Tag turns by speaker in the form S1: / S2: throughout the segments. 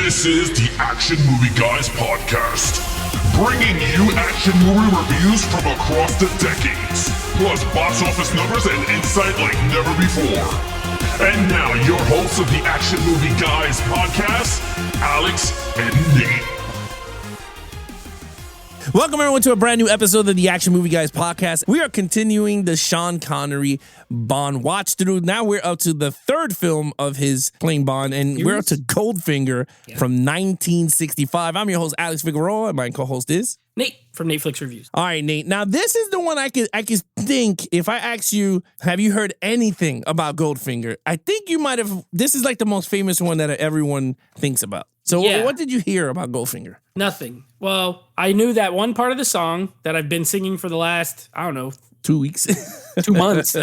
S1: This is the Action Movie Guys podcast, bringing you action movie reviews from across the decades, plus box office numbers and insight like never before. And now, your hosts of the Action Movie Guys podcast, Alex and Nate.
S2: Welcome everyone to a brand new episode of the Action Movie Guys podcast. We are continuing the Sean Connery Bond watch through. Now we're up to the third film of his playing Bond, and we're up to Goldfinger from 1965. I'm your host, Alex Figueroa, and my co-host is
S3: Nate from Netflix Reviews.
S2: All right, Nate. Now, this is the one I could think, if I ask you, have you heard anything about Goldfinger? I think you might have. This is like the most famous one that everyone thinks about. So what did you hear about Goldfinger?
S3: Nothing. Well, I knew that one part of the song that I've been singing for the last,
S2: 2 weeks.
S3: 2 months.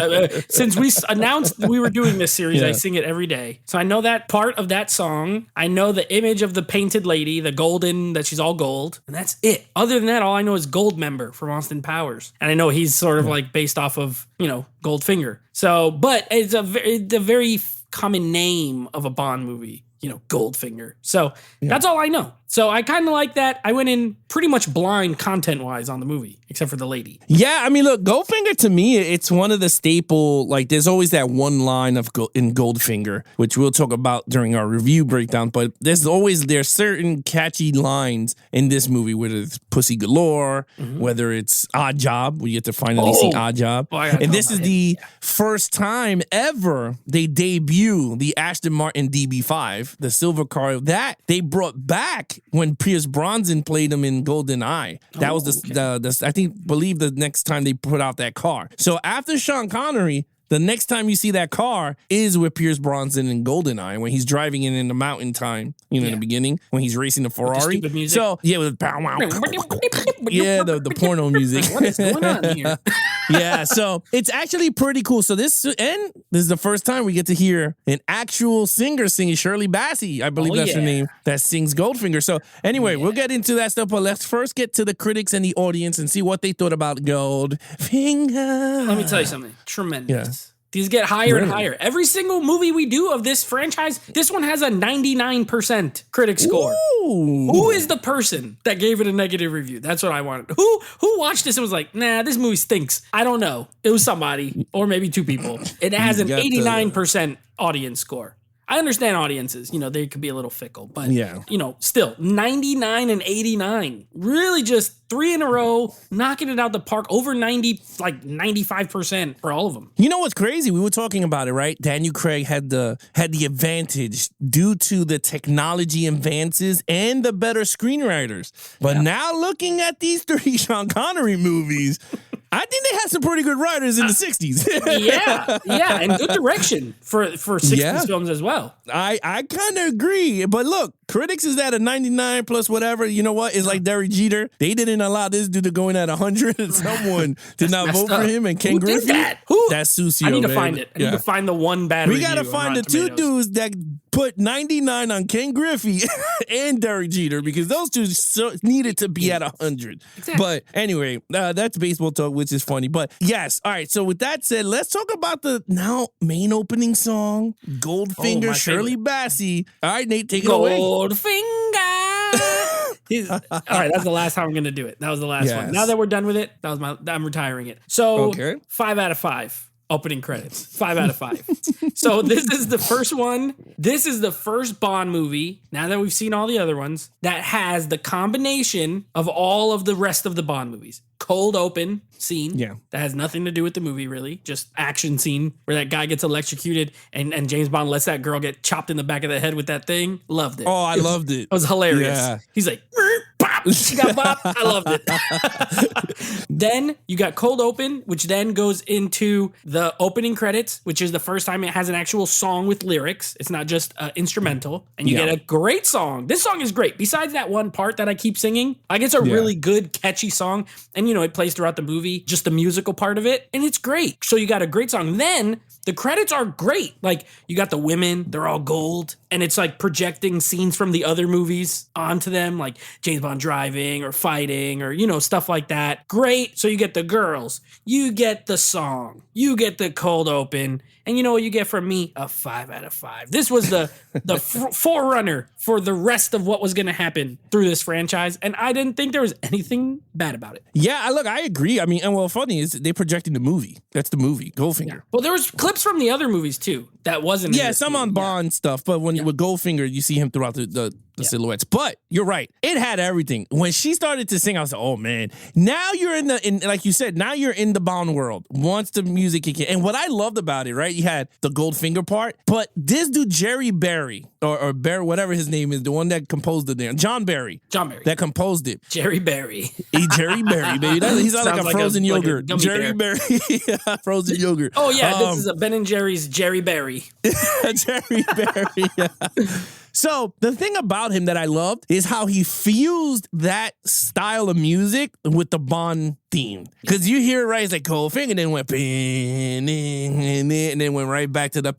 S3: Since we announced we were doing this series, I sing it every day. So I know that part of that song. I know the image of the painted lady, the golden, that she's all gold. And that's it. Other than that, all I know is Goldmember from Austin Powers. And I know he's sort of like based off of, Goldfinger. So, but it's a very common name of a Bond movie. Goldfinger. So that's all I know. So I kind of like that. I went in pretty much blind content-wise on the movie, except for the lady.
S2: Yeah, I mean, look, Goldfinger to me, it's one of the staple, there's always that one line in Goldfinger, which we'll talk about during our review breakdown, but there's certain catchy lines in this movie, whether it's Pussy Galore, whether it's Odd Job, we get to finally see Odd Job. And this is the first time ever they debut the Aston Martin DB5, the silver car that they brought back when Pierce Brosnan played him in GoldenEye. That was the believe the next time they put out that car. So after Sean Connery, the next time you see that car is with Pierce Brosnan in GoldenEye when he's driving in the mountain time, in the beginning, when he's racing the Ferrari.
S3: With the stupid music.
S2: So, with pow wow. The porno music.
S3: What is going on here?
S2: Yeah, so it's actually pretty cool. So this is the first time we get to hear an actual singer singing, Shirley Bassey, I believe that's her name, that sings Goldfinger. So anyway, we'll get into that stuff, but let's first get to the critics and the audience and see what they thought about Goldfinger.
S3: Let me tell you something. Tremendous. Yeah. These get higher and higher. Every single movie we do of this franchise, this one has a 99% critic score.
S2: Ooh.
S3: Who is the person that gave it a negative review? That's what I wanted. Who watched this and was like, nah, this movie stinks? I don't know. It was somebody, or maybe two people. It has an 89% audience score. I understand audiences, they could be a little fickle, but still 99 and 89, really just 3 in a row, knocking it out the park, over 90, like 95% for all of them.
S2: You know what's crazy? We were talking about it, right? Daniel Craig had the advantage due to the technology advances and the better screenwriters. But now looking at these 3 Sean Connery movies, I think they had some pretty good writers in the 60s.
S3: yeah, and good direction for 60s films as well.
S2: I kind of agree. But look, critics is at a 99 plus whatever. You know what? It's like Derek Jeter. They didn't allow this dude to go in at 100. Someone did not vote for him. And Ken Griffey.
S3: Did that?
S2: That's Susio.
S3: I need to find it. I need to find the one bad
S2: review. We got to find the 2 dudes that put 99 on Ken Griffey and Derek Jeter, because those two needed to be at 100.
S3: Exactly.
S2: But anyway, that's baseball talk, which is funny. But yes, all right. So with that said, let's talk about the now main opening song, Goldfinger, Shirley Bassey. All right, Nate, take it away.
S3: Goldfinger. All right, that's the last time I'm going to do it. That was the last one. Now that we're done with it, I'm retiring it. So 5 out of 5. Opening credits. 5 out of 5. So this is the first one. This is the first Bond movie, now that we've seen all the other ones, that has the combination of all of the rest of the Bond movies. Cold open scene. Yeah. That has nothing to do with the movie, really. Just action scene where that guy gets electrocuted and James Bond lets that girl get chopped in the back of the head with that thing. Loved it.
S2: Oh, I loved it.
S3: It was hilarious. Yeah. He's like, bop. She got bop. I loved it. Then you got Cold Open, which then goes into the opening credits, which is the first time it has an actual song with lyrics. It's not just instrumental. And you get a great song. This song is great. Besides that one part that I keep singing, it's a really good, catchy song. And, it plays throughout the movie, just the musical part of it. And it's great. So you got a great song. Then the credits are great. Like, you got the women. They're all gold. and it's like projecting scenes from the other movies onto them, like James Bond driving or fighting or, stuff like that. Great. So you get the girls, you get the song, you get the cold open, and you know what you get from me? A 5 out of 5. This was the forerunner for the rest of what was going to happen through this franchise, and I didn't think there was anything bad about it.
S2: Yeah, look, I agree. I mean, and funny is they projecting the movie. That's the movie, Goldfinger. Yeah.
S3: Well, there was clips from the other movies too that wasn't.
S2: Yeah, some movie. On Bond stuff, but with Goldfinger, you see him throughout the silhouettes. But you're right, it had everything. When she started to sing, I was like, oh man, now you're in like you said, now you're in the Bond world. Once the music kicked in, and what I loved about it, right? You had the Goldfinger part, but this dude Jerry Barry or Barry, whatever his name is, the one that composed it, there, John Barry, that composed it.
S3: Jerry Barry,
S2: Jerry Barry, baby. He's like a frozen yogurt. Jerry Barry, frozen yogurt.
S3: Oh yeah, this is a Ben and Jerry's Jerry Barry.
S2: Jerry Barry. Yeah. So the thing about him that I loved is how he fused that style of music with the Bond theme. Because you hear it right, it's like Goldfinger, and then went and then went right back to the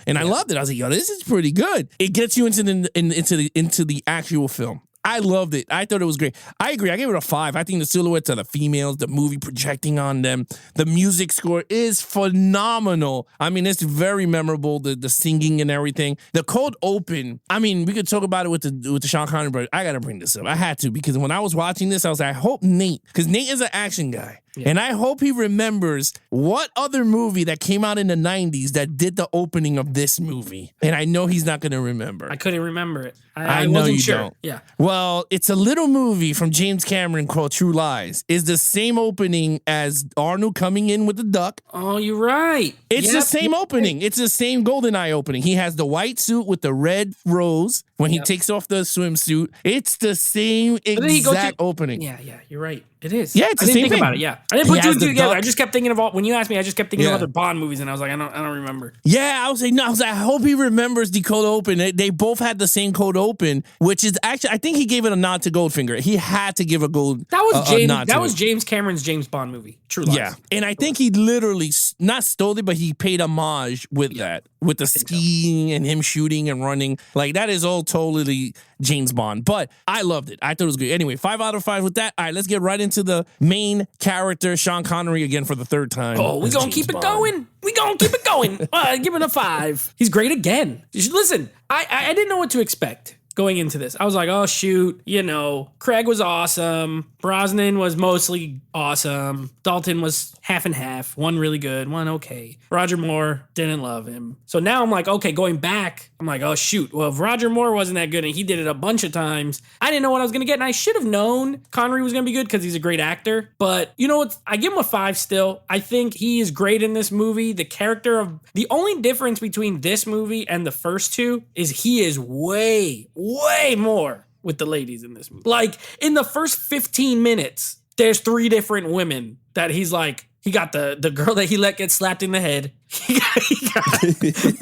S2: and I loved it. I was like, yo, this is pretty good. It gets you into the actual film. I loved it. I thought it was great. I agree. I gave it a 5. I think the silhouettes of the females, the movie projecting on them, the music score is phenomenal. I mean, it's very memorable, the singing and everything. The cold open, I mean, we could talk about it with the Sean Connery, but I got to bring this up. I had to, because when I was watching this, I was like, I hope Nate, because Nate is an action guy. Yeah. And I hope he remembers what other movie that came out in the 90s that did the opening of this movie. And I know he's not going to remember.
S3: I couldn't remember it.
S2: I know
S3: wasn't
S2: you
S3: sure.
S2: don't.
S3: Yeah.
S2: Well, it's a little movie from James Cameron called True Lies. It's the same opening as Arnold coming in with the duck.
S3: Oh, you're right.
S2: It's the same opening. It's the same GoldenEye opening. He has the white suit with the red rose when he takes off the swimsuit. It's the same exact opening.
S3: Yeah, you're right. It is.
S2: Yeah, it's the same thing.
S3: I didn't think about it. Yeah, I didn't put two and two together. I just kept thinking of when you asked me, I just kept thinking of other Bond movies, and I was like, I don't remember.
S2: Yeah, I was like, I hope he remembers the cold open. They both had the same cold open, which is actually, I think he gave it a nod to Goldfinger. He had to give a gold.
S3: That was James. That was James Cameron's James Bond movie, True Lies.
S2: Yeah, and I think he literally not stole it, but he paid homage with that, with the skiing and him shooting and running. Like that is all totally James Bond. But I loved it. I thought it was good. Anyway, 5 out of 5 with that. All right, let's get right into the main character, Sean Connery, again for the third time.
S3: Oh, we're going to keep it going. We're going to keep it going. Give it a 5. He's great again. Listen, I didn't know what to expect going into this. I was like, oh, shoot. Craig was awesome. Brosnan was mostly awesome. Dalton was half and half. One really good, one okay. Roger Moore, didn't love him. So now I'm like, okay, going back, I'm like, oh, shoot. Well, if Roger Moore wasn't that good and he did it a bunch of times, I didn't know what I was going to get. And I should have known Connery was going to be good because he's a great actor. But you know what? I give him a 5 still. I think he is great in this movie. The only difference between this movie and the first two is he is way more with the ladies in this movie. Like, in the first 15 minutes, there's 3 different women that he's like, he got the girl that he let get slapped in the head. He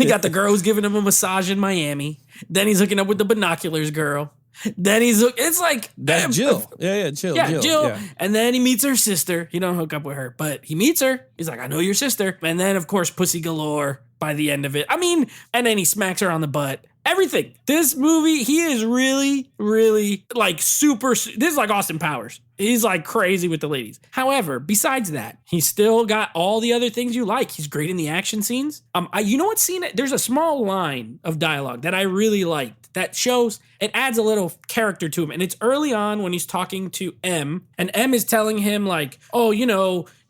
S3: got the girl who's giving him a massage in Miami. Then he's hooking up with the binoculars girl. Then it's like...
S2: That's Jill. Yeah, Jill.
S3: Yeah, Jill. Yeah. And then he meets her sister. He don't hook up with her, but he meets her. He's like, I know your sister. And then, of course, pussy galore by the end of it. I mean, and then he smacks her on the butt. Everything. This movie, he is really, really like this is like Austin Powers. He's like crazy with the ladies. However, besides that, he's still got all the other things you like. He's great in the action scenes. You know what scene? There's a small line of dialogue that I really liked that shows, it adds a little character to him. And it's early on when he's talking to M, and M is telling him like, oh,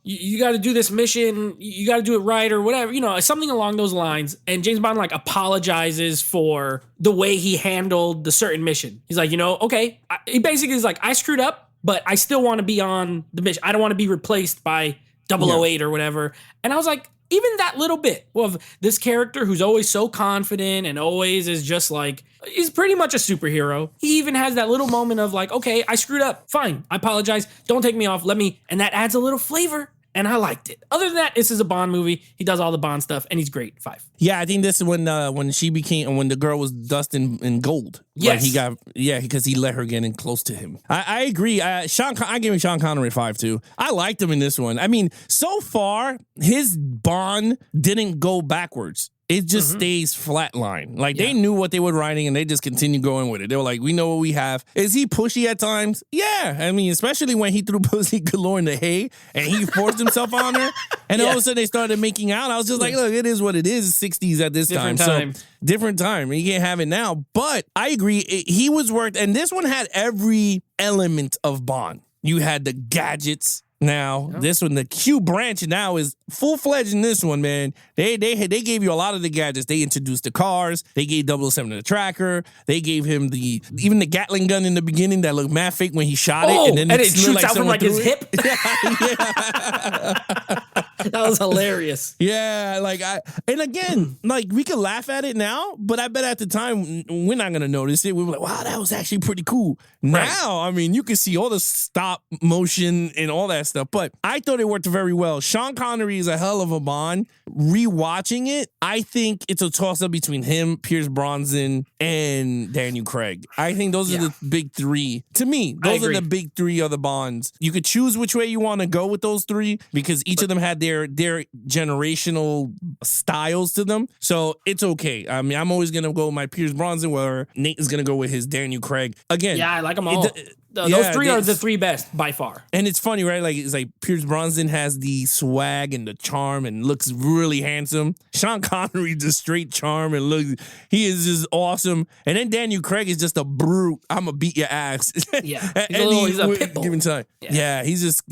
S3: you got to do this mission, you got to do it right or whatever, something along those lines. And James Bond like apologizes for the way he handled the certain mission. He's like, okay. He basically is like, I screwed up, but I still want to be on the mission. I don't want to be replaced by 008 or whatever. And I was like, even that little bit of this character who's always so confident and always is just like, he's pretty much a superhero. He even has that little moment of like, okay, I screwed up. Fine. I apologize. Don't take me off. And that adds a little flavor. And I liked it. Other than that, this is a Bond movie. He does all the Bond stuff, and he's great. 5.
S2: Yeah, I think this is when the girl was dust in gold.
S3: Yes.
S2: Like because he let her get in close to him. I agree. I gave him Sean Connery 5 too. I liked him in this one. I mean, so far his Bond didn't go backwards. it just stays flatline. Like they knew what they were writing and they just continue going with it. They were like, we know what we have. Is he pushy at times? Yeah. I mean, especially when he threw pussy galore in the hay and he forced himself on her. And all of a sudden they started making out. I was just like, look, it is what it is. 60s at this time. So different time. You can't have it now. But I agree. He was worked. And this one had every element of Bond. You had the gadgets. Now, this one, the Q branch now is full-fledged in this one, man. They gave you a lot of the gadgets. They introduced the cars. They gave 007 the tracker. They gave him even the Gatling gun in the beginning that looked mad fake when he shot it. And then
S3: it shoots out from like his hip. That was hilarious.
S2: Yeah, and again, we could laugh at it now, but I bet at the time we're not gonna notice it. We were like, wow, that was actually pretty cool. Right. Now, I mean, you can see all the stop motion and all that stuff, but I thought it worked very well. Sean Connery is a hell of a Bond. Rewatching it, I think it's a toss-up between him, Pierce Brosnan, and Daniel Craig. I think those are the big three. To me, those are the big three of the Bonds. You could choose which way you want to go with those three because each of them had their generational styles to them. So it's okay. I mean, I'm always going to go with my Pierce Brosnan, where Nate is going to go with his Daniel Craig. Again,
S3: I like them all. Those three are the three best by far.
S2: And it's funny, right? It's like Pierce Brosnan has the swag and the charm and looks really handsome. Sean Connery just straight charm and he is just awesome. And then Daniel Craig is just a brute. I'm gonna beat your ass.
S3: Yeah, he's a pit bull.
S2: Given time. Yeah, he's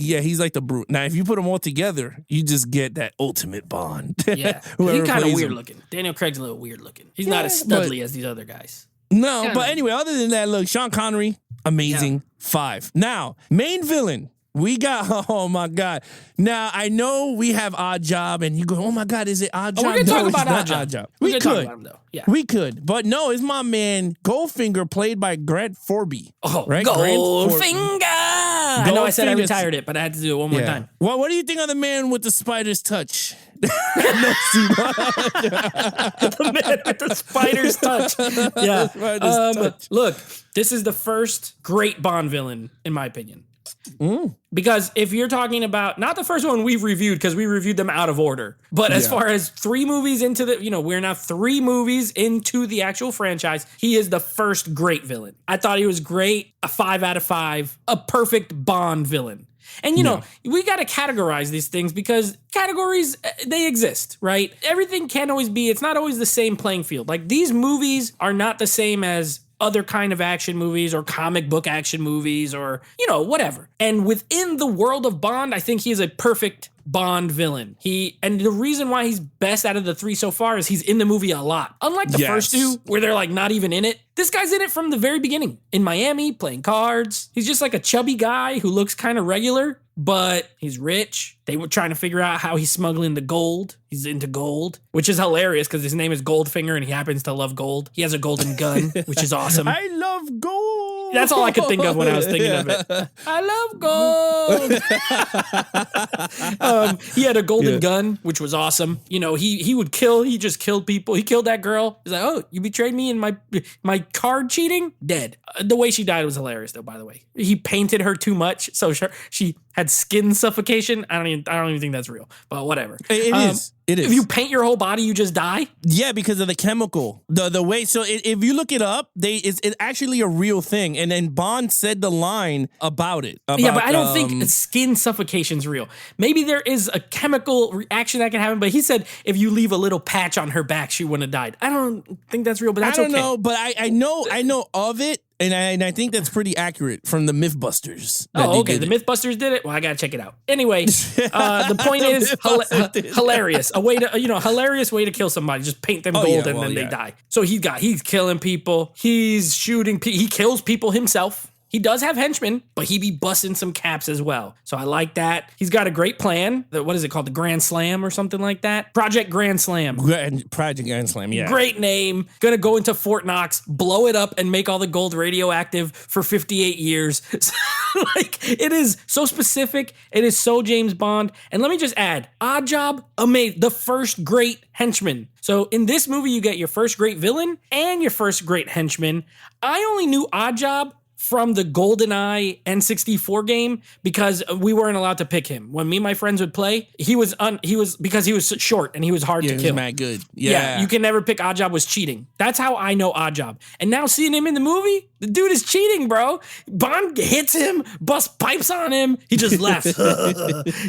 S2: like the brute. Now, if you put them all together, you just get that ultimate Bond.
S3: Yeah, he's kind of weird looking. Daniel Craig's a little weird looking. He's not as studly as these other guys.
S2: No, but anyway, other than that, look, Sean Connery, amazing. 5. Now, main villain. We got, oh my God. Now, I know we have Odd Job, and you go, oh my God, is it Odd Job?
S3: We're going to talk about Odd Job.
S2: We could. We could. But no, it's my man, Goldfinger, played by Grant Forby.
S3: Oh, right? Goldfinger! I know I said I retired it, but I had to do it one more time.
S2: Well, what do you think of the man with the spider's touch?
S3: The man with the spider's touch. Yeah. Look, this is the first great Bond villain, in my opinion. Because if you're talking about, not the first one we've reviewed, because we reviewed them out of order, but as far as 3 movies into we're now 3 movies into the actual franchise, he is the first great villain. I thought he was great, a 5 out of 5, a perfect Bond villain. And, we got to categorize these things because categories, they exist, right? Everything can't always be, it's not always the same playing field. Like, these movies are not the same as other kind of action movies or comic book action movies or, whatever. And within the world of Bond, I think he is a perfect Bond villain. And the reason why he's best out of the 3 so far is he's in the movie a lot. Unlike the first 2, where they're not even in it. This guy's in it from the very beginning. In Miami, playing cards. He's just like a chubby guy who looks kind of regular, but he's rich. They were trying to figure out how he's smuggling the gold. He's into gold, which is hilarious because his name is Goldfinger and he happens to love gold. He has a golden gun, which is awesome.
S2: I love gold.
S3: That's all I could think of when I was thinking of it. I love gold. He had a golden gun, which was awesome. He would kill. He just killed people. He killed that girl. He's like, oh, you betrayed me in my card cheating? Dead. The way she died was hilarious, though. By the way, he painted her too much, so she had skin suffocation. I don't even think that's real, but whatever.
S2: It is. It is.
S3: If you paint your whole body, you just die?
S2: Yeah, because of the chemical. The way, so if you look it up, it's actually a real thing. And then Bond said the line about it. But
S3: I don't think skin suffocation's real. Maybe there is a chemical reaction that can happen, but he said if you leave a little patch on her back, she wouldn't have died. I don't think that's real, but that's okay.
S2: I don't know, but I know of it. And I think that's pretty accurate from the Mythbusters.
S3: Oh, okay. The Mythbusters did it? Well, I got to check it out. Anyway, the point is hilarious. Hilarious way to kill somebody. Just paint them gold and then they die. So he's killing people. He's shooting people. He kills people himself. He does have henchmen, but he be busting some caps as well. So I like that. He's got a great plan. What is it called? The Grand Slam or something like that? Project Grand Slam.
S2: Project Grand Slam, yeah.
S3: Great name. Gonna go into Fort Knox, blow it up, and make all the gold radioactive for 58 years. It is so specific. It is so James Bond. And let me just add, Odd Job, amazing. The first great henchman. So in this movie, you get your first great villain and your first great henchman. I only knew Odd Job from the GoldenEye N64 game because we weren't allowed to pick him. When me and my friends would play, he was because he was short and he was hard to kill.
S2: He was mad good. Yeah.
S3: You can never pick Oddjob was cheating. That's how I know Oddjob. And now seeing him in the movie, the dude is cheating, bro. Bond hits him, busts pipes on him. He just laughs.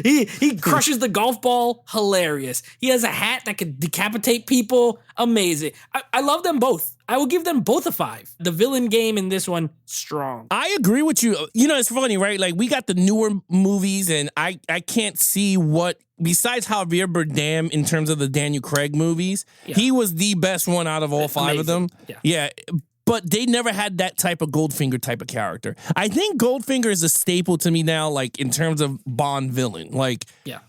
S3: he crushes the golf ball. Hilarious. He has a hat that could decapitate people. Amazing. I love them both. I will give them both a 5. The villain game in this one, strong.
S2: I agree with you. You know, it's funny, right? Like, we got the newer movies, and I can't see what, besides Javier Bardem in terms of the Daniel Craig movies, he was the best one out of all 5 of them. Yeah. But they never had that type of Goldfinger type of character. I think Goldfinger is a staple to me now, like, in terms of Bond villain. Like,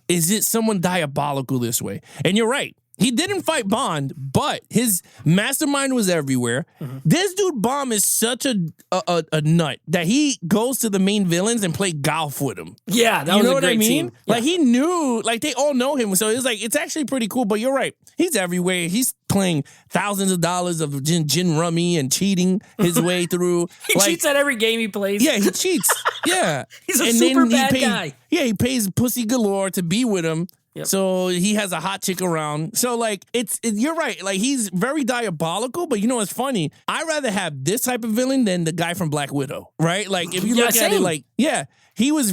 S2: is it someone diabolical this way? And you're right. He didn't fight Bond, but his mastermind was everywhere. This dude Bond is such a nut that he goes to the main villains and play golf with them.
S3: Yeah, that was a great scene.
S2: Yeah. Like, he knew, like, they all know him. So it's like, it's actually pretty cool. But you're right. He's everywhere. He's playing thousands of dollars of gin rummy and cheating his way through.
S3: He cheats at every game he plays.
S2: Yeah, he cheats. Yeah.
S3: He's a super bad guy.
S2: Yeah, he pays pussy galore to be with him. Yep. So he has a hot chick around. So, like, you're right. Like, he's very diabolical, but you know what's funny? I'd rather have this type of villain than the guy from Black Widow, right? Like, if you look at it, like, he's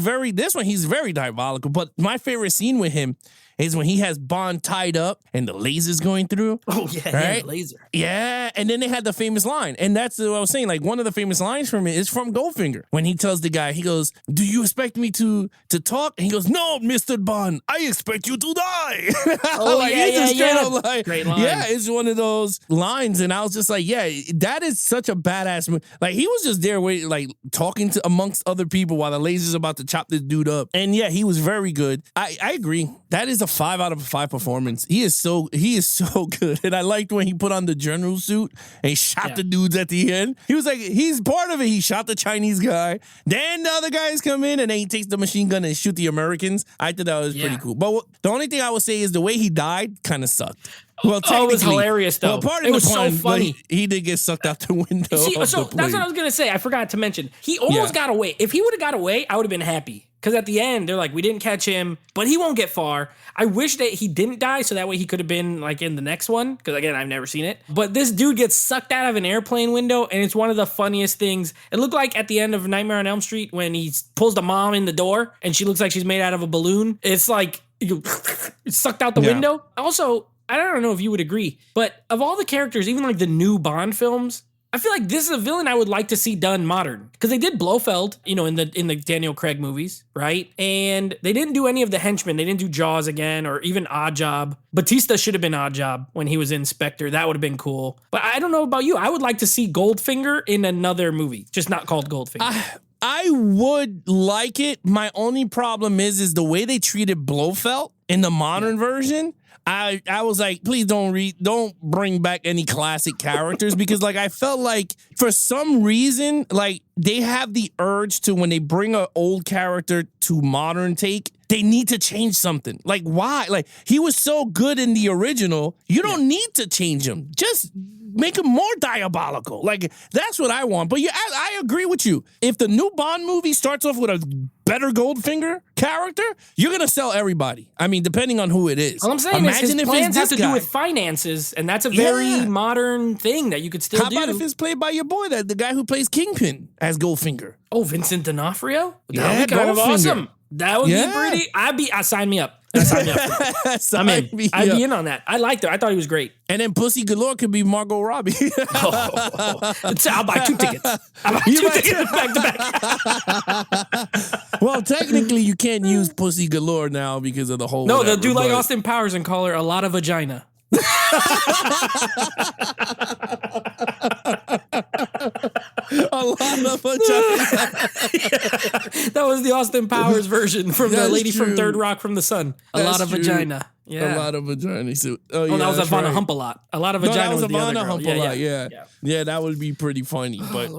S2: very diabolical. But my favorite scene with him is when he has Bond tied up and the laser's going through.
S3: Oh, yeah,
S2: right?
S3: The laser.
S2: Yeah, and then they had the famous line. And that's what I was saying. Like, one of the famous lines from it is from Goldfinger. When he tells the guy, he goes, "Do you expect me to talk?" And he goes, "No, Mr. Bond, I expect you to die."
S3: Oh,
S2: like,
S3: yeah. Great line.
S2: Yeah, it's one of those lines. And I was just like, yeah, that is such a badass movie. Like, he was just there waiting, like, talking to amongst other people while the laser's about to chop this dude up. And yeah, he was very good. I agree. That is a 5 out of 5 performance. He is so good. And I liked when he put on the general suit and he shot the dudes at the end. He was like, he's part of it. He shot the Chinese guy. Then the other guys come in and then he takes the machine gun and shoot the Americans. I thought that was pretty cool. But the only thing I would say is the way he died kind of sucked. Well,
S3: it was hilarious, though.
S2: Well, part of
S3: it was
S2: so
S3: funny.
S2: He did get sucked out the window.
S3: So that's what I was going to say. I forgot to mention. He almost got away. If he would have got away, I would have been happy. Because at the end, they're like, we didn't catch him, but he won't get far. I wish that he didn't die, so that way he could have been like in the next one. Because again, I've never seen it. But this dude gets sucked out of an airplane window, and it's one of the funniest things. It looked like at the end of Nightmare on Elm Street when he pulls the mom in the door, and she looks like she's made out of a balloon. It's like, it's sucked out the window. Also, I don't know if you would agree, but of all the characters, even like the new Bond films, I feel like this is a villain I would like to see done modern. Because they did Blofeld, you know, in the Daniel Craig movies, right? And they didn't do any of the henchmen. They didn't do Jaws again or even Oddjob. Batista should have been Oddjob when he was in Spectre. That would have been cool. But I don't know about you. I would like to see Goldfinger in another movie, just not called Goldfinger.
S2: I would like it. My only problem is the way they treated Blofeld in the modern version. I was like, please don't bring back any classic characters because like I felt like for some reason like they have the urge to when they bring an old character to modern take, they need to change something. Like why? Like he was so good in the original, you don't need to change him. Just make him more diabolical. Like that's what I want. But yeah, I agree with you. If the new Bond movie starts off with a better Goldfinger character, you're gonna sell everybody. I mean, depending on who it is.
S3: All I'm saying is his plans have to do with finances, and that's a very modern thing that you could still do.
S2: How about if it's played by your boy, the guy who plays Kingpin as Goldfinger?
S3: Oh, Vincent D'Onofrio?
S2: Yeah,
S3: that would be kind of awesome. That would be pretty. Sign me up. Sign me up. I'm in. I'd be in on that. I liked it. I thought he was great.
S2: And then Pussy Galore could be Margot Robbie.
S3: I'll buy 2 tickets. I'll buy 2 tickets back to back.
S2: Well, technically, you can't use Pussy Galore now because of the whole.
S3: No, they'll do like Austin Powers and call her a lot of vagina.
S2: A lot of vagina.
S3: That was the Austin Powers version from the lady from Third Rock from the Sun. A lot of vagina.
S2: Yeah. A lot of vagina. So, that
S3: was Ivana Hump-a-Lot. A lot of vagina was the other girl.
S2: Hump-a-Lot, yeah, that would be pretty funny. But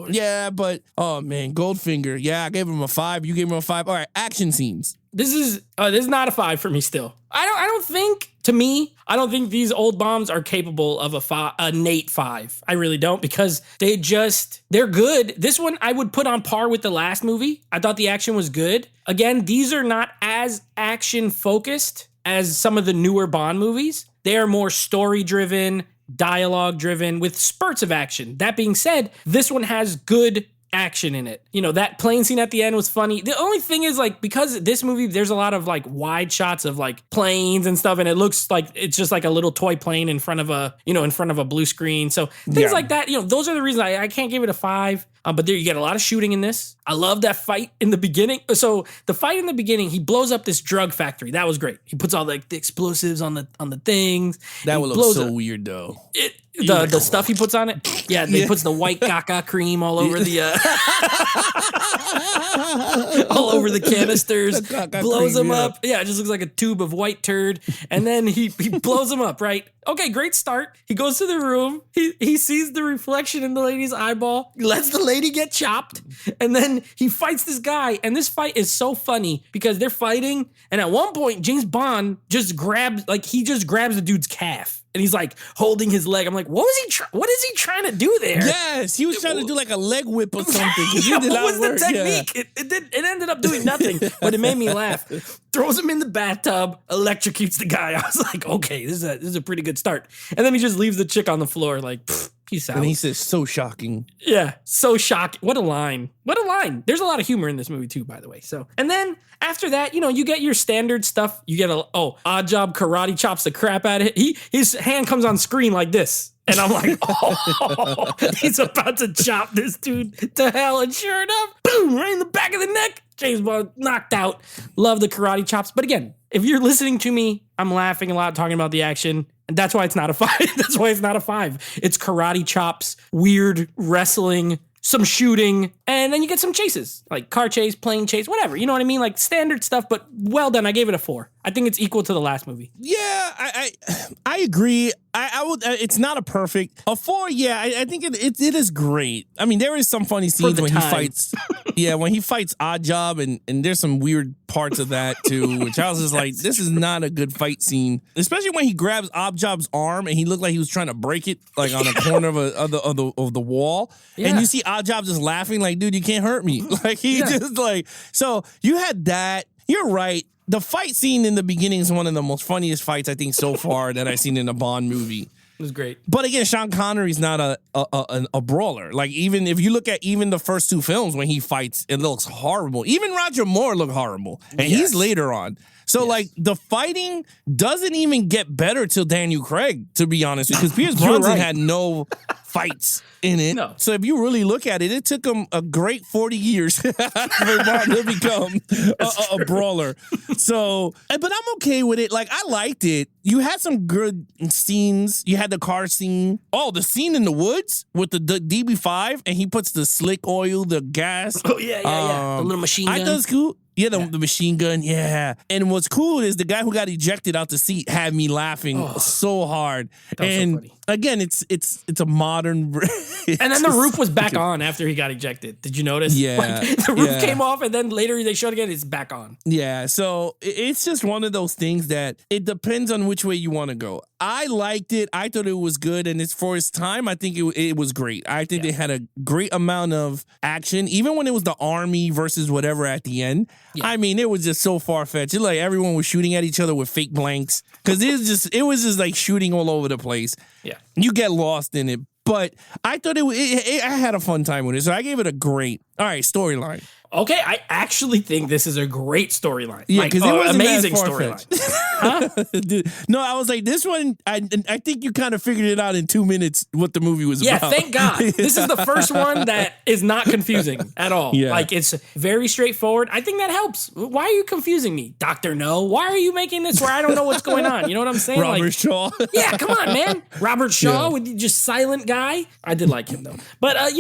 S2: oh man, Goldfinger. Yeah, I gave him a 5. You gave him a 5. All right, action scenes.
S3: This is not a 5 for me still. I don't think To me, I don't think these old bombs are capable of a Nate 5. I really don't, because they're good. This one I would put on par with the last movie. I thought the action was good. Again, these are not as action focused as some of the newer Bond movies. They are more story driven, dialogue driven, with spurts of action. That being said, this one has good action in it. You know, that plane scene at the end was funny. The only thing is, like, because this movie, there's a lot of like wide shots of like planes and stuff, and it looks like it's just like a little toy plane in front of a blue screen. So things like that, those are the reasons I can't give it a 5. But there you get a lot of shooting in this. I love that fight in the beginning. So the fight in the beginning, he blows up this drug factory. That was great. He puts all the explosives on the things.
S2: That would look so weird though.
S3: The stuff he puts on it. Yeah, he puts the white caca cream all over the all over the canisters. Blows them up. Yeah, it just looks like a tube of white turd. And then he blows them up, right? Okay, great start. He goes to the room. He sees the reflection in the lady's eyeball. He lets the lady get chopped. And then he fights this guy. And this fight is so funny because they're fighting. And at one point, James Bond just grabs the dude's calf. And he's like holding his leg. I'm like, what is he trying to do there?
S2: Yes, he was trying to do like a leg whip or something.
S3: What was the technique? Yeah. It ended up doing nothing, but it made me laugh. Throws him in the bathtub, electrocutes the guy. I was like, okay, this is a pretty good start. And then he just leaves the chick on the floor like, peace out.
S2: And he says, so shocking.
S3: Yeah, so shocking. What a line. What a line. There's a lot of humor in this movie too, by the way. So, and then after that, you get your standard stuff. You get Odd Job karate chops the crap out of it. His hand comes on screen like this. And I'm like, oh, he's about to chop this dude to hell. And sure enough, boom, right in the back of the neck. James Bond knocked out. Love the karate chops. But again, if you're listening to me, I'm laughing a lot talking about the action. And that's why it's not a 5. That's why it's not a 5. It's karate chops, weird wrestling, some shooting, and then you get some chases, like car chase, plane chase, whatever. You know what I mean? Like standard stuff, but well done. I gave it a 4. I think it's equal to the last movie.
S2: Yeah, I agree. I would. It's not a perfect a 4. Yeah, I think it is great. I mean, there is some funny scenes when he fights. Yeah, when he fights Odd Job, and there's some weird parts of that too, which I was just like, this is not a good fight scene. Especially when he grabs Odd Job's arm and he looked like he was trying to break it, like on a corner of the wall. Yeah. And you see Odd Job just laughing, like, dude, you can't hurt me. Like just like, so you had that. You're right. The fight scene in the beginning is one of the most funniest fights I think so far that I've seen in a Bond movie.
S3: It was great.
S2: But again, Sean Connery's not a brawler. Like, even if you look at even the first 2 films when he fights, it looks horrible. Even Roger Moore looked horrible. And he's later on. So, like, the fighting doesn't even get better till Daniel Craig, to be honest, because Pierce Brosnan had no fights in it. No. So if you really look at it, it took him a great 40 years for Bond to become a brawler. So, but I'm okay with it. Like, I liked it. You had some good scenes. You had the car scene. Oh, the scene in the woods with the DB5, and he puts the slick oil, the gas.
S3: Oh, yeah. The little machine gun.
S2: I thought it was cool. Yeah, the machine gun, yeah. And what's cool is the guy who got ejected out the seat had me laughing so hard. And so funny. Again, it's a modern.
S3: And then the roof was back on after he got ejected. Did you notice?
S2: Yeah.
S3: Like, the roof came off, and then later they showed it again. It's back on.
S2: Yeah. So it's just one of those things that it depends on which way you want to go. I liked it. I thought it was good, and it's for its time. I think it was great. I think they had a great amount of action, even when it was the army versus whatever at the end. Yeah. I mean, it was just so far fetched. Like everyone was shooting at each other with fake blanks because it was just like shooting all over the place.
S3: Yeah,
S2: you get lost in it. But I thought I had a fun time with it, so I gave it a great. All right, storyline.
S3: Okay, I actually think this is a great storyline.
S2: Yeah, because it was
S3: amazing storyline.
S2: Huh? Dude, no, I was like, this one, I think you kind of figured it out in 2 minutes what the movie was about.
S3: Yeah, thank God. This is the first one that is not confusing at all.
S2: Yeah.
S3: Like, it's very straightforward. I think that helps. Why are you confusing me, Dr. No? Why are you making this where I don't know what's going on? You know what I'm saying?
S2: Robert Shaw.
S3: Yeah, come on, man. Robert Shaw with just silent guy. I did like him, though. But,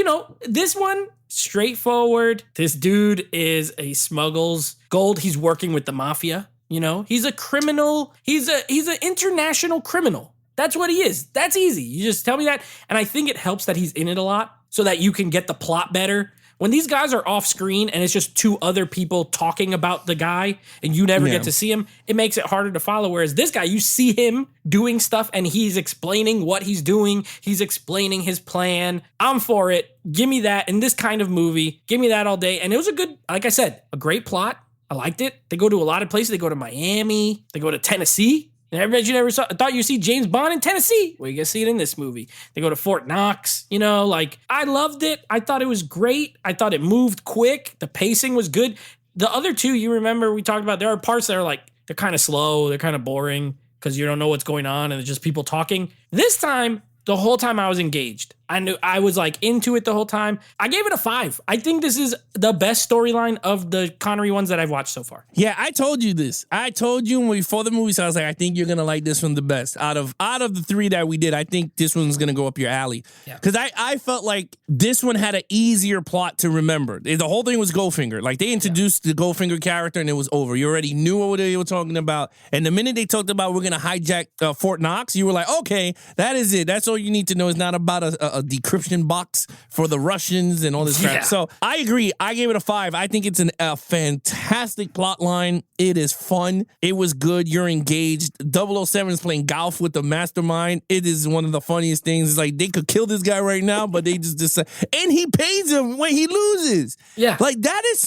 S3: this one, straightforward. This dude he smuggles gold. He's working with the mafia. He's a criminal. He's an international criminal. That's what he is. That's easy. You just tell me that. And I think it helps that he's in it a lot so that you can get the plot better when these guys are off screen and it's just two other people talking about the guy and you never get to see him, it makes it harder to follow. Whereas this guy, you see him doing stuff and he's explaining what he's doing. He's explaining his plan. I'm for it. Give me that in this kind of movie. Give me that all day. And it was a good, like I said, a great plot. I liked it. They go to a lot of places. They go to Miami. They go to Tennessee. And everybody you never saw, I thought you see James Bond in Tennessee. Well, you can see it in this movie. They go to Fort Knox. You know, like, I loved it. I thought it was great. I thought it moved quick. The pacing was good. The other two, you remember we talked about, there are parts that are like, they're kind of slow. They're kind of boring because you don't know what's going on and it's just people talking. This time, the whole time I was engaged. I knew I was like into it the whole time. I gave it a 5. I think this is the best storyline of the Connery ones that I've watched so far.
S2: Yeah, I told you this. I told you before the movie, so I was like, I think you're gonna like this one the best. Out of the 3 that we did, I think this one's gonna go up your alley. Because I felt like this one had an easier plot to remember. The whole thing was Goldfinger. Like, they introduced the Goldfinger character and it was over. You already knew what they were talking about. And the minute they talked about we're gonna hijack Fort Knox, you were like, okay, that is it. That's all you need to know. It's not about a decryption box for the Russians and all this crap. So I agree. I gave it a 5. I think it's a fantastic plot line. It is fun. It was good. You're engaged. 007 is playing golf with the mastermind. It is one of the funniest things. It's like they could kill this guy right now, but they just decide. And he pays him when he loses. Yeah. Like, that is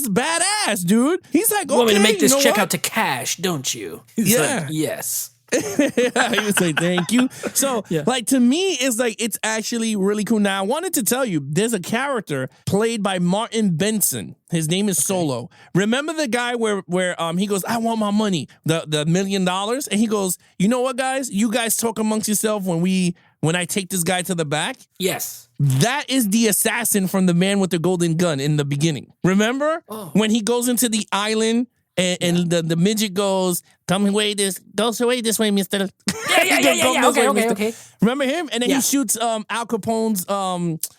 S2: badass, dude. He's like, okay,
S3: you want me to make this check out to cash, don't you? He's like, yes.
S2: He would say thank you. So, like, to me, it's actually really cool. Now, I wanted to tell you, there's a character played by Martin Benson. His name is Solo. Remember the guy where he goes, I want my money, the $1 million, and he goes, you know what, guys? You guys talk amongst yourself when I take this guy to the back.
S3: Yes.
S2: That is the assassin from The Man with the Golden Gun in the beginning. Remember when he goes into the island? And the midget goes, go away this way, mister.
S3: Yeah. Okay.
S2: Remember him? And then he shoots Al Capone's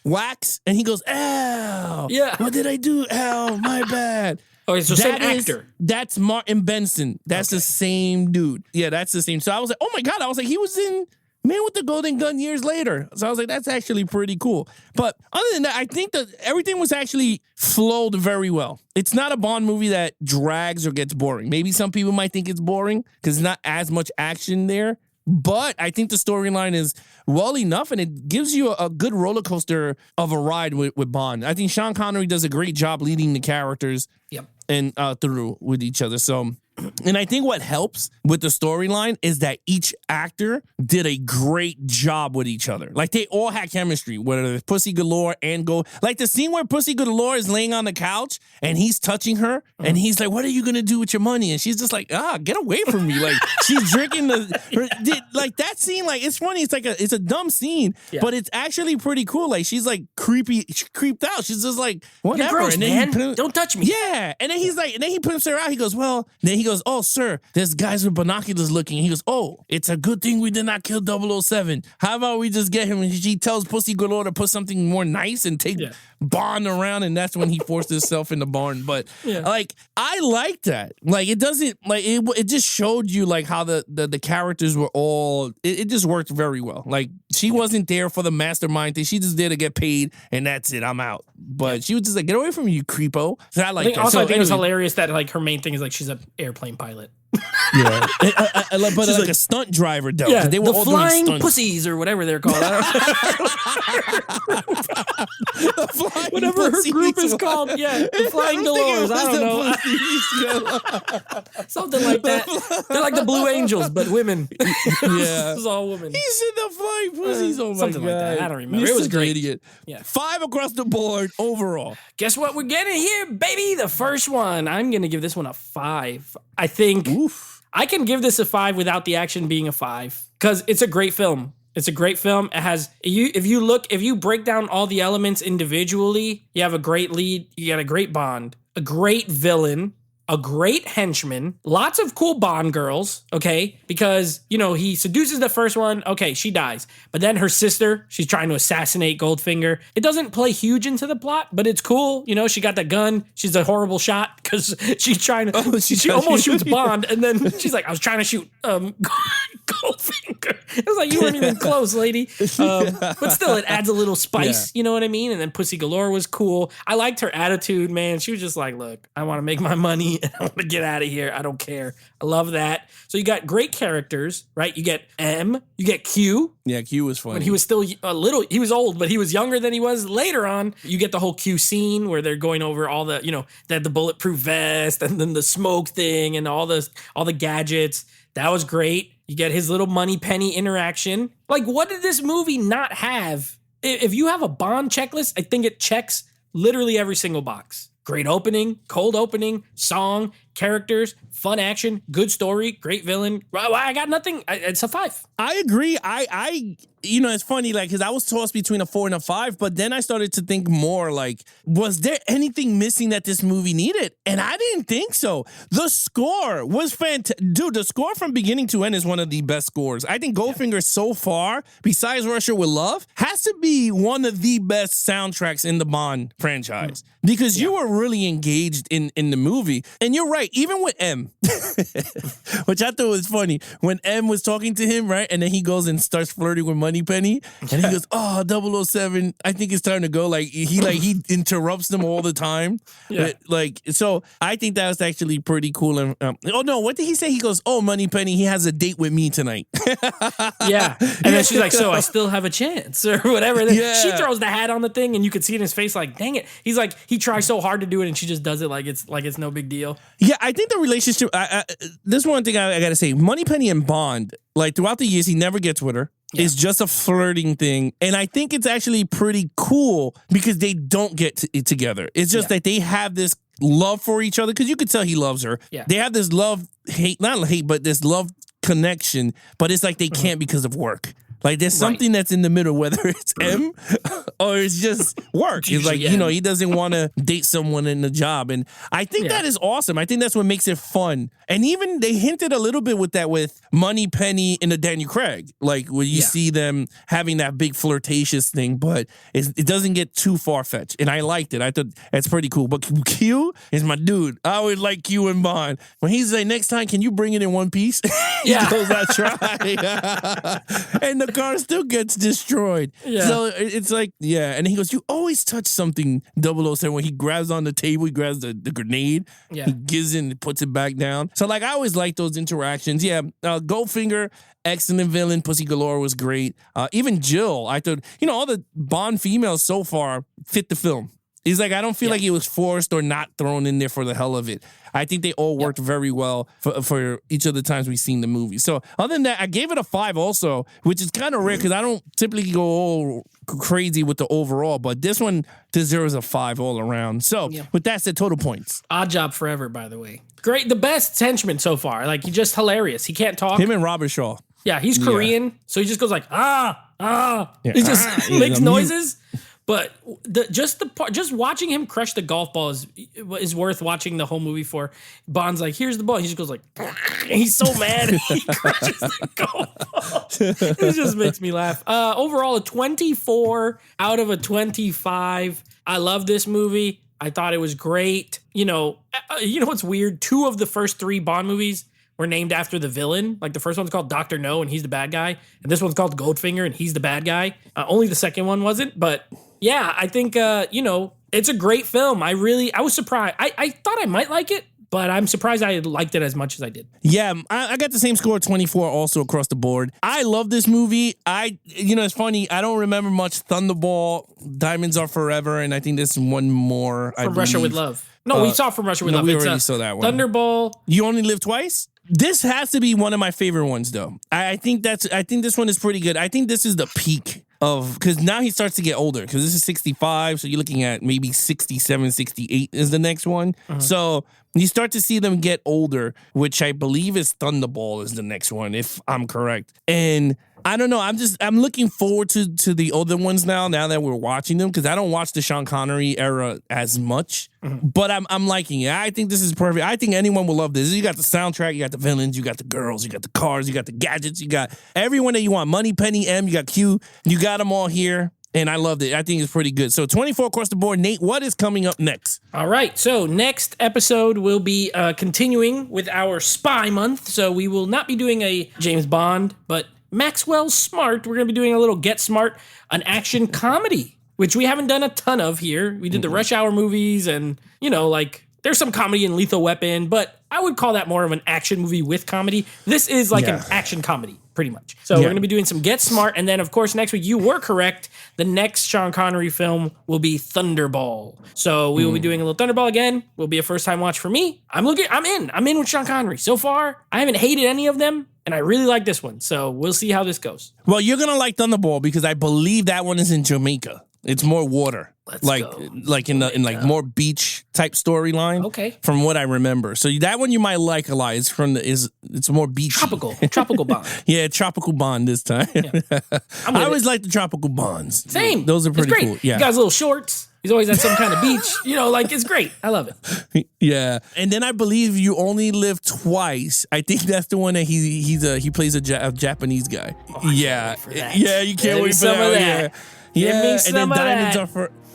S2: wax, and he goes, ow. Yeah. What did I do? Ow, my bad.
S3: Oh, it's the same actor.
S2: That's Martin Benson. That's the same dude. Yeah, that's the same. So I was like, oh my God. I was like, he was in Man with the Golden Gun years later. So I was like, that's actually pretty cool. But other than that, I think that everything was actually flowed very well. It's not a Bond movie that drags or gets boring. Maybe some people might think it's boring because there's not as much action there. But I think the storyline is well enough, and it gives you a good roller coaster of a ride with Bond. I think Sean Connery does a great job leading the characters and through with each other. So, and I think what helps with the storyline is that each actor did a great job with each other. Like, they all had chemistry, whether it's Pussy Galore and like the scene where Pussy Galore is laying on the couch and he's touching her and he's like, what are you going to do with your money? And she's just like, get away from me. Like, she's drinking like that scene. Like, it's funny. It's like it's a dumb scene, but it's actually pretty cool. Like, she's like creeped out. She's just like, whatever.
S3: You're gross,
S2: and then
S3: man. Don't touch me.
S2: Yeah. And then he's like, and then he puts her out. He goes, oh, sir, there's guys with binoculars looking. He goes, oh, it's a good thing we did not kill 007. How about we just get him? And she tells Pussy Galore to put something more nice and take Bond around, and that's when he forced himself in the barn. But like, I like that. Like, it doesn't, like, it just showed you like how the characters were all, it just worked very well. Like, she wasn't there for the mastermind thing. She just there to get paid, and that's it. I'm out. But she was just like, get away from me, you creepo. So I like that.
S3: Also, I think it was hilarious that like her main thing is like she's an airplane pilot.
S2: Yeah, but she's like a stunt driver though.
S3: Yeah,
S2: they were
S3: the
S2: all
S3: flying
S2: doing
S3: pussies or whatever they're called. Whatever her group is called. Yeah, the Flying Galores. I don't know. Something like that. They're like the Blue Angels, but women.
S2: Yeah,
S3: it's all women.
S2: He said the flying pussies. Oh my
S3: something
S2: God.
S3: Like that. I don't remember. It was great.
S2: Idiot. Yeah, 5 across the board overall.
S3: Guess what we're getting here, baby? The first one. I'm gonna give this one a 5. I think. Oof. I can give this a 5 without the action being a 5 because it's a great film. It's a great film. It has if you break down all the elements individually, you have a great lead, you got a great Bond, a great villain, a great henchman, lots of cool Bond girls, okay? Because, he seduces the first one, okay, she dies. But then her sister, she's trying to assassinate Goldfinger. It doesn't play huge into the plot, but it's cool. She got the gun. She's a horrible shot because she's trying to, she almost shoots Bond. And then she's like, I was trying to shoot Goldfinger. It was like, you weren't even close, lady. But still, it adds a little spice, you know what I mean? And then Pussy Galore was cool. I liked her attitude, man. She was just like, look, I want to make my money and I want to get out of here. I don't care. I love that. So you got great characters, right? You get M, you get Q.
S2: Yeah, Q was funny.
S3: When he was still he was old, but he was younger than he was later on. You get the whole Q scene where they're going over all the, they had the bulletproof vest and then the smoke thing and all the gadgets. That was great. You get his little Moneypenny interaction. Like, what did this movie not have? If you have a Bond checklist, I think it checks literally every single box. Great opening, cold opening, song, characters, fun action, good story, great villain. I got nothing. It's a 5.
S2: I agree. I it's funny, like, because I was tossed between a 4 and a 5, but then I started to think more, like, was there anything missing that this movie needed? And I didn't think so. The score was fantastic. Dude, the score from beginning to end is one of the best scores. I think Goldfinger so far, besides Russia with Love, has to be one of the best soundtracks in the Bond franchise. Because you were really engaged in the movie. And you're right, even with M, which I thought was funny, when M was talking to him, right? And then he goes and starts flirting with Moneypenny. And he goes, oh, 007, I think it's time to go. Like, he interrupts them all the time. Yeah. So I think that was actually pretty cool. And oh, no, what did he say? He goes, oh, Moneypenny, he has a date with me tonight.
S3: Yeah. And then she's like, so I still have a chance or whatever. And then she throws the hat on the thing and you could see in his face like, dang it. He's like, he tries so hard to do it and she just does it like it's no big deal.
S2: Yeah, I think the relationship, this one thing I got to say, Moneypenny and Bond, like throughout the years, he never gets with her. Yeah. It's just a flirting thing. And I think it's actually pretty cool because they don't get it together. It's just that they have this love for each other because you could tell he loves her. Yeah. They have this not hate, but this love connection, but it's like they can't because of work. Like, there's something that's in the middle, whether it's M or it's just work. It's like, he doesn't want to date someone in the job. And I think that is awesome. I think that's what makes it fun. And even they hinted a little bit with that with Moneypenny and the Daniel Craig. Like, when you see them having that big flirtatious thing, but it doesn't get too far-fetched. And I liked it. I thought that's pretty cool. But Q is my dude. I always like Q and Bond. When he's like, next time, can you bring it in one piece? He goes, I try. And the car still gets destroyed. Yeah. So it's like, and he goes, you always touch something, 007. When he grabs on the table, he grabs the grenade. Yeah. He gives it and puts it back down. So, like, I always like those interactions. Yeah, Goldfinger, excellent villain. Pussy Galore was great. Even Jill, I thought, all the Bond females so far fit the film. He's like, I don't feel like it was forced or not thrown in there for the hell of it. I think they all worked very well for each of the times we've seen the movie. So other than that, I gave it a 5 also, which is kind of rare because I don't typically go all crazy with the overall, but this one deserves a 5 all around. So with that said, total points.
S3: Odd Job Forever, by the way. Great. The best henchman so far. Like, he's just hilarious. He can't talk.
S2: Him and Robert Shaw.
S3: Yeah, he's Korean, so he just goes like, He just makes noises. But just watching him crush the golf ball is worth watching the whole movie for. Bond's like, here's the ball. He just goes like, he's so mad. He crushes the golf ball. It just makes me laugh. Overall, a 24 out of a 25. I love this movie. I thought it was great. You know what's weird? 2 of the first 3 Bond movies were named after the villain. Like, the first one's called Dr. No, and he's the bad guy. And this one's called Goldfinger, and he's the bad guy. Only the second one wasn't, but yeah, I think, it's a great film. I was surprised. I thought I might like it, but I'm surprised I liked it as much as I did.
S2: Yeah, I got the same score, 24, also across the board. I love this movie. It's funny, I don't remember much. Thunderball, Diamonds Are Forever, and I think there's one more.
S3: From Russia with Love. No, we saw From Russia with Love.
S2: We already saw that one.
S3: Thunderball.
S2: You Only Live Twice? This has to be one of my favorite ones, though. I think this one is pretty good. I think this is the peak because now he starts to get older, because this is 65, so you're looking at maybe 67, 68 is the next one. Uh-huh. So you start to see them get older, which I believe is Thunderball is the next one, if I'm correct. And I don't know. I'm looking forward to the older ones now that we're watching them, because I don't watch the Sean Connery era as much. Mm-hmm. But I'm liking it. I think this is perfect. I think anyone will love this. You got the soundtrack, you got the villains, you got the girls, you got the cars, you got the gadgets, you got everyone that you want. Money, Penny, M, you got Q. You got them all here. And I loved it. I think it's pretty good. So 24 across the board. Nate, what is coming up next?
S3: All right. So next episode, we'll be continuing with our spy month. So we will not be doing a James Bond, but Maxwell Smart. We're going to be doing a little Get Smart, an action comedy, which we haven't done a ton of here. We did the Rush Hour movies and, there's some comedy in Lethal Weapon, but I would call that more of an action movie with comedy. This is like an action comedy, pretty much. So we're going to be doing some Get Smart. And then, of course, next week, you were correct. The next Sean Connery film will be Thunderball. So we will be doing a little Thunderball again. Will be a first-time watch for me. I'm in with Sean Connery. So far, I haven't hated any of them. And I really like this one. So we'll see how this goes.
S2: Well, you're going to like Thunderball because I believe that one is in Jamaica. It's more water.
S3: Let's go.
S2: Like in more beach type storyline. Okay. From what I remember. So that one you might like a lot. It's more beachy.
S3: Tropical Bond.
S2: Yeah, Tropical Bond this time. Yeah. I always like the Tropical Bonds.
S3: Same.
S2: Those are pretty cool. Yeah.
S3: You guys little shorts. He's always at some kind of beach. It's great. I love it.
S2: Yeah. And then I believe You Only Live Twice. I think that's the one that he plays a Japanese guy.
S3: Oh, yeah.
S2: Yeah, you can't wait for that. Yeah, and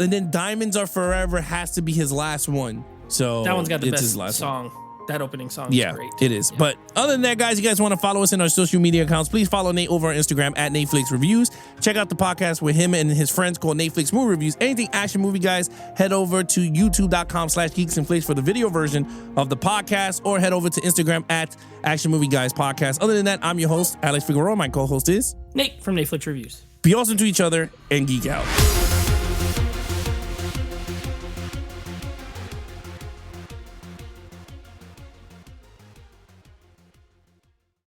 S2: then Diamonds Are Forever has to be his last one. So
S3: that one's got the best song. That opening song is great.
S2: It is. Yeah. But other than that, guys, you guys want to follow us in our social media accounts, please follow Nate over on Instagram at Netflix Reviews. Check out the podcast with him and his friends called Netflix Movie Reviews. Anything action movie, guys, head over to youtube.com/geeksandflakes for the video version of the podcast, or head over to Instagram at Action Movie Guys Podcast. Other than that, I'm your host, Alex Figueroa. My co-host is
S3: Nate from Netflix Reviews.
S2: Be awesome to each other and geek out.